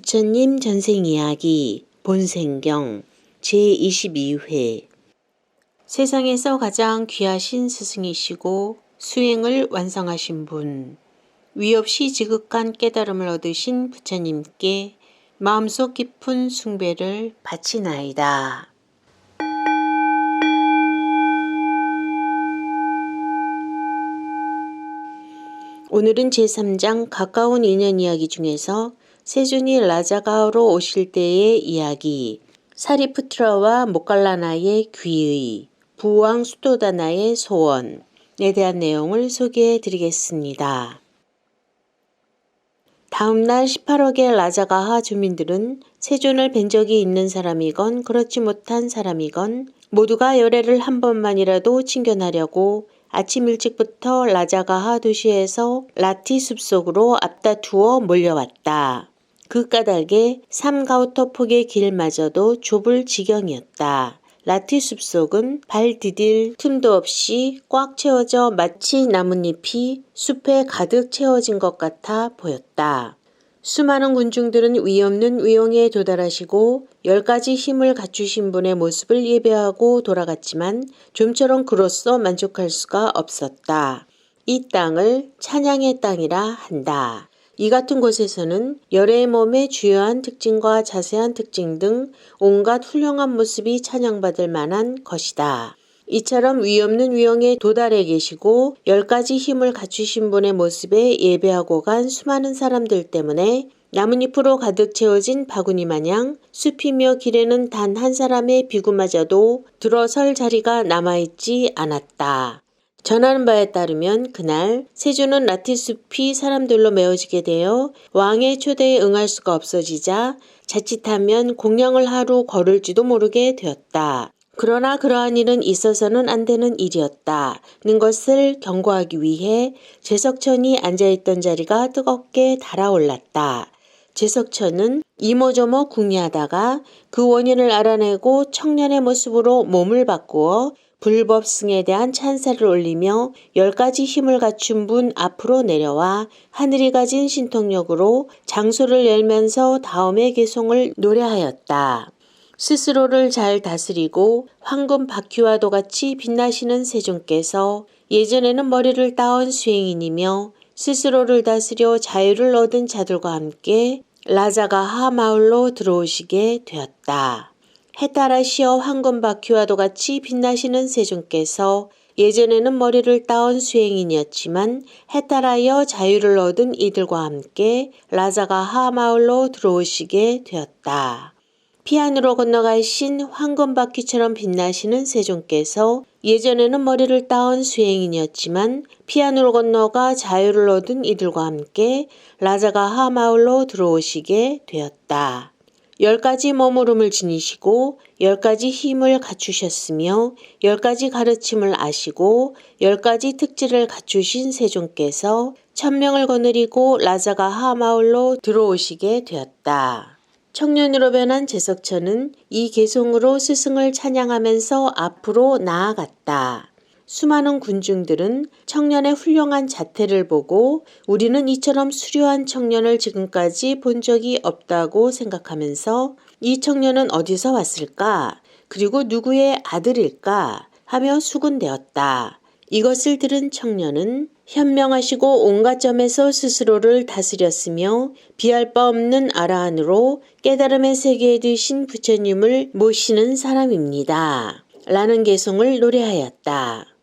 부처님 전생이야기 본생경 제22회. 세상에서 가장 귀하신 스승이시고 수행을 완성하신 분, 위없이 지극한 깨달음을 얻으신 부처님께 마음속 깊은 숭배를 바치나이다. 오늘은 제3장 가까운 인연 이야기 중에서 세존이 라자가흐로 오실 때의 이야기, 사리푸트라와 모칼라나의 귀의, 부왕 수도다나의 소원에 대한 내용을 소개해 드리겠습니다. 다음날 18억의 라자가하 주민들은 세존을 뵌 적이 있는 사람이건 그렇지 못한 사람이건 모두가 열애를 한 번만이라도 친견하려고 아침 일찍부터 라자가하 도시에서 라티 숲속으로 앞다투어 몰려왔다. 그 까닭에 삼가우터 폭의 길마저도 좁을 지경이었다. 라티 숲속은 발 디딜 틈도 없이 꽉 채워져 마치 나뭇잎이 숲에 가득 채워진 것 같아 보였다. 수많은 군중들은 위없는 위용에 도달하시고 10가지 힘을 갖추신 분의 모습을 예배하고 돌아갔지만 좀처럼 그로써 만족할 수가 없었다. 이 땅을 찬양의 땅이라 한다. 이 같은 곳에서는 열애의 몸의 주요한 특징과 자세한 특징 등 온갖 훌륭한 모습이 찬양받을 만한 것이다. 이처럼 위없는 위용에 도달해 계시고 10가지 힘을 갖추신 분의 모습에 예배하고 간 수많은 사람들 때문에 나뭇잎으로 가득 채워진 바구니 마냥 숲이며 길에는 단 한 사람의 비구마저도 들어설 자리가 남아있지 않았다. 전하는 바에 따르면 그날 세존은 라티숲이 사람들로 메워지게 되어 왕의 초대에 응할 수가 없어지자 자칫하면 공양을 하루 걸을지도 모르게 되었다. 그러나 그러한 일은 있어서는 안 되는 일이었다는 것을 경고하기 위해 제석천이 앉아있던 자리가 뜨겁게 달아올랐다. 제석천은 이모저모 궁리하다가 그 원인을 알아내고 청년의 모습으로 몸을 바꾸어 불법승에 대한 찬사를 올리며 10가지 힘을 갖춘 분 앞으로 내려와 하늘이 가진 신통력으로 장소를 열면서 다음의 개송을 노래하였다. 스스로를 잘 다스리고 황금 바퀴와도 같이 빛나시는 세존께서 예전에는 머리를 따온 수행인이며 스스로를 다스려 자유를 얻은 자들과 함께 라자가하 마을로 들어오시게 되었다. 해 따라 시어 황금 바퀴와도 같이 빛나시는 세존께서 예전에는 머리를 따온 수행인이었지만 해 따라여 자유를 얻은 이들과 함께 라자가하 마을로 들어오시게 되었다. 피안으로 건너가신 황금바퀴처럼 빛나시는 세존께서 예전에는 머리를 따온 수행인이었지만 피안으로 건너가 자유를 얻은 이들과 함께 라자가하 마을로 들어오시게 되었다. 10가지 머무름을 지니시고 10가지 힘을 갖추셨으며 10가지 가르침을 아시고 10가지 특질을 갖추신 세존께서 천명을 거느리고 라자가하 마을로 들어오시게 되었다. 청년으로 변한 제석천은 이 개송으로 스승을 찬양하면서 앞으로 나아갔다. 수많은 군중들은 청년의 훌륭한 자태를 보고 우리는 이처럼 수려한 청년을 지금까지 본 적이 없다고 생각하면서 이 청년은 어디서 왔을까? 그리고 누구의 아들일까? 하며 수군대었다. 이것을 들은 청년은 현명하시고 온갖 점에서 스스로를 다스렸으며 비할 바 없는 아라한으로 깨달음의 세계에 드신 부처님을 모시는 사람입니다. 라는 개송을 노래하였다.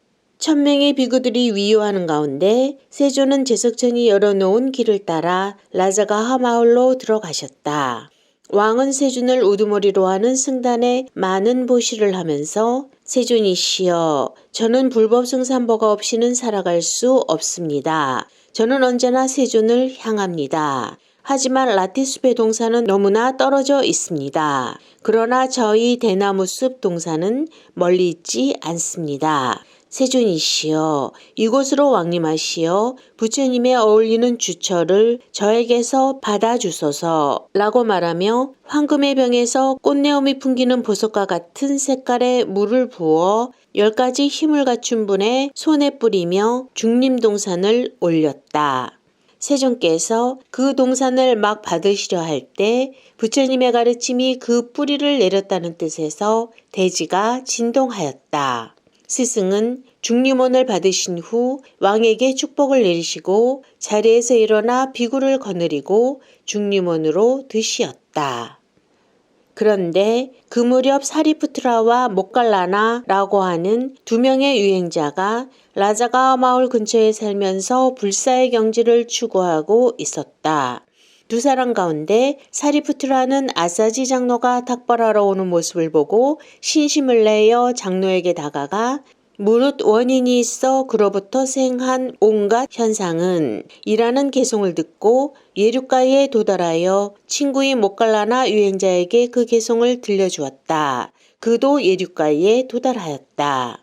1000명의 비구들이 위요하는 가운데 세존은 제석천이 열어놓은 길을 따라 라자가하 마을로 들어가셨다. 왕은 세존을 우두머리로 하는 승단에 많은 보시를 하면서 세존이시여, 저는 불법 승산보가 없이는 살아갈 수 없습니다. 저는 언제나 세존을 향합니다. 하지만 라티숲의 동산은 너무나 떨어져 있습니다. 그러나 저희 대나무숲 동산은 멀리 있지 않습니다. 세존이시여, 이곳으로 왕림하시어 부처님에 어울리는 주처를 저에게서 받아주소서 라고 말하며 황금의 병에서 꽃내음이 풍기는 보석과 같은 색깔의 물을 부어 10가지 힘을 갖춘 분의 손에 뿌리며 중림동산을 올렸다. 세종께서 그 동산을 막 받으시려 할 때 부처님의 가르침이 그 뿌리를 내렸다는 뜻에서 대지가 진동하였다. 스승은 중림원을 받으신 후 왕에게 축복을 내리시고 자리에서 일어나 비구를 거느리고 중림원으로 드시었다. 그런데 그 무렵 사리푸트라와 목갈라나라고 하는 두 명의 유행자가 라자가 마을 근처에 살면서 불사의 경지를 추구하고 있었다. 두 사람 가운데 사리푸트라는 아사지 장로가 탁발하러 오는 모습을 보고 신심을 내어 장로에게 다가가 무릇 원인이 있어 그로부터 생한 온갖 현상은 이라는 개송을 듣고 예륙가에 도달하여 친구인 목갈라나 유행자에게 그 개송을 들려주었다. 그도 예륙가에 도달하였다.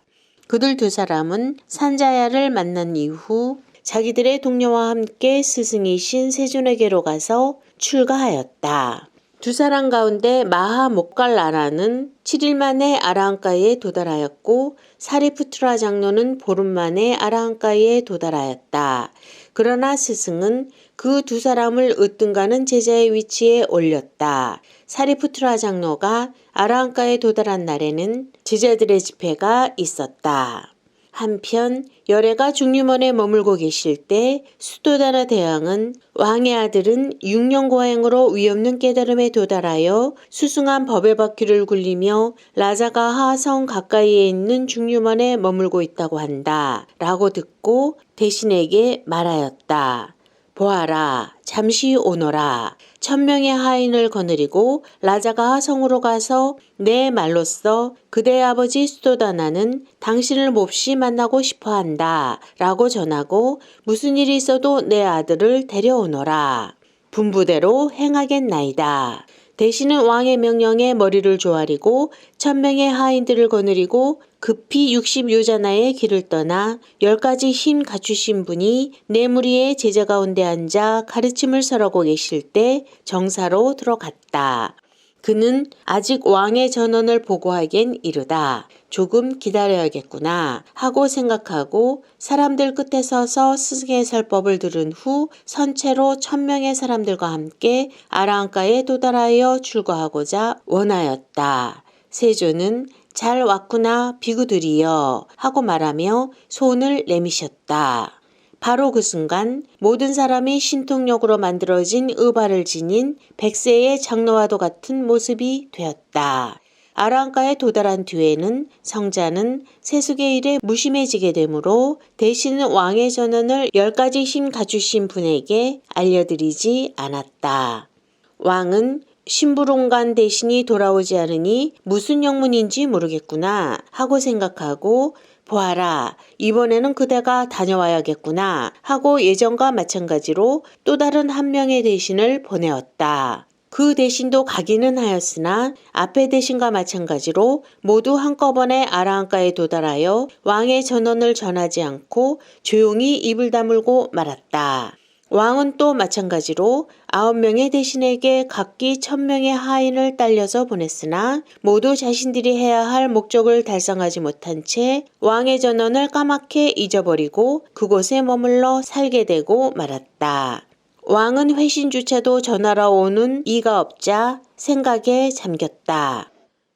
그들 두 사람은 산자야를 만난 이후 자기들의 동료와 함께 스승이신 세존에게로 가서 출가하였다. 두 사람 가운데 마하 목갈라나는 7일 만에 아라한가에 도달하였고 사리푸트라 장로는 보름 만에 아라한가에 도달하였다. 그러나 스승은 그 두 사람을 으뜸가는 제자의 위치에 올렸다. 사리푸트라 장로가 아라한가에 도달한 날에는 제자들의 집회가 있었다. 한편 열애가 중림원에 머물고 계실 때 수도다나 대왕은 왕의 아들은 6년 고행으로 위없는 깨달음에 도달하여 수승한 법의 바퀴를 굴리며 라자가하 성 가까이에 있는 중림원에 머물고 있다고 한다 라고 듣고 대신에게 말하였다. 보아라, 잠시 오너라. 1000명의 하인을 거느리고 라자가하 성으로 가서 내 말로써 그대의 아버지 수도다나는 당신을 몹시 만나고 싶어한다 라고 전하고 무슨 일이 있어도 내 아들을 데려오너라. 분부대로 행하겠나이다. 대신은 왕의 명령에 머리를 조아리고 1000명의 하인들을 거느리고 급히 60요자나의 길을 떠나 10가지 힘 갖추신 분이 내 무리의 제자 가운데 앉아 가르침을 설하고 계실 때 정사로 들어갔다. 그는 아직 왕의 전언을 보고하기엔 이르다. 조금 기다려야겠구나 하고 생각하고 사람들 끝에 서서 스승의 설법을 들은 후 선체로 1000명의 사람들과 함께 아라한가에 도달하여 출가하고자 원하였다. 세존은 잘 왔구나 비구들이여 하고 말하며 손을 내미셨다. 바로 그 순간 모든 사람이 신통력으로 만들어진 의발을 지닌 100세의 장로와도 같은 모습이 되었다. 아라한가에 도달한 뒤에는 성자는 세속의 일에 무심해지게 되므로 대신 왕의 전언을 10가지 힘 갖추신 분에게 알려드리지 않았다. 왕은 신부롱간 대신이 돌아오지 않으니 무슨 영문인지 모르겠구나 하고 생각하고 보아라, 이번에는 그대가 다녀와야겠구나 하고 예전과 마찬가지로 또 다른 한 명의 대신을 보내었다. 그 대신도 가기는 하였으나 앞의 대신과 마찬가지로 모두 한꺼번에 아라한가에 도달하여 왕의 전언을 전하지 않고 조용히 입을 다물고 말았다. 왕은 또 마찬가지로 9명의 대신에게 각기 1000명의 하인을 딸려서 보냈으나 모두 자신들이 해야 할 목적을 달성하지 못한 채 왕의 전언을 까맣게 잊어버리고 그곳에 머물러 살게 되고 말았다. 왕은 회신조차도 전하러 오는 이가 없자 생각에 잠겼다.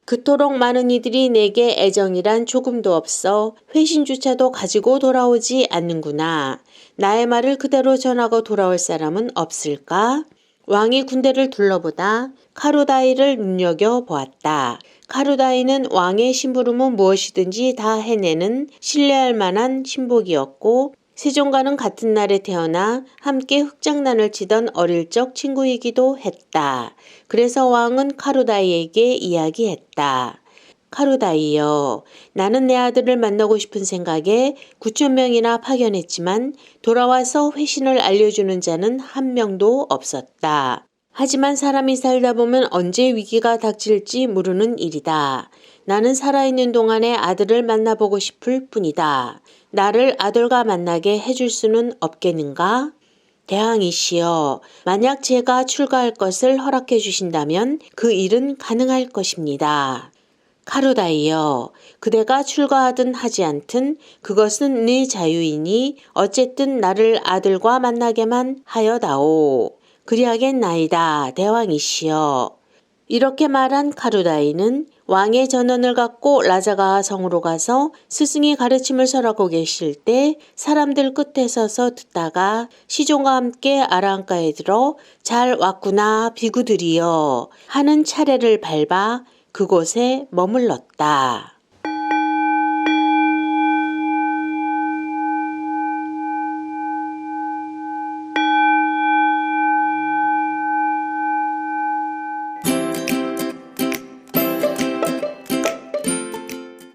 그토록 많은 이들이 내게 애정이란 조금도 없어 회신조차도 가지고 돌아오지 않는구나. 나의 말을 그대로 전하고 돌아올 사람은 없을까? 왕이 군대를 둘러보다 카루다이를 눈여겨보았다. 카루다이는 왕의 심부름은 무엇이든지 다 해내는 신뢰할 만한 신복이었고 세종과는 같은 날에 태어나 함께 흑장난을 치던 어릴 적 친구이기도 했다. 그래서 왕은 카루다이에게 이야기했다. 카루다이여, 나는 내 아들을 만나고 싶은 생각에 9,000명이나 파견했지만 돌아와서 회신을 알려주는 자는 한 명도 없었다. 하지만 사람이 살다 보면 언제 위기가 닥칠지 모르는 일이다. 나는 살아있는 동안에 아들을 만나보고 싶을 뿐이다. 나를 아들과 만나게 해줄 수는 없겠는가? 대왕이시여, 만약 제가 출가할 것을 허락해 주신다면 그 일은 가능할 것입니다. 카루다이여, 그대가 출가하든 하지 않든 그것은 네 자유이니 어쨌든 나를 아들과 만나게만 하여다오. 그리하겠나이다 대왕이시여. 이렇게 말한 카루다이는 왕의 전언을 갖고 라자가하 성으로 가서 스승이 가르침을 설하고 계실 때 사람들 끝에 서서 듣다가 시종과 함께 아라한가에 들어 잘 왔구나 비구들이여 하는 차례를 밟아 그곳에 머물렀다.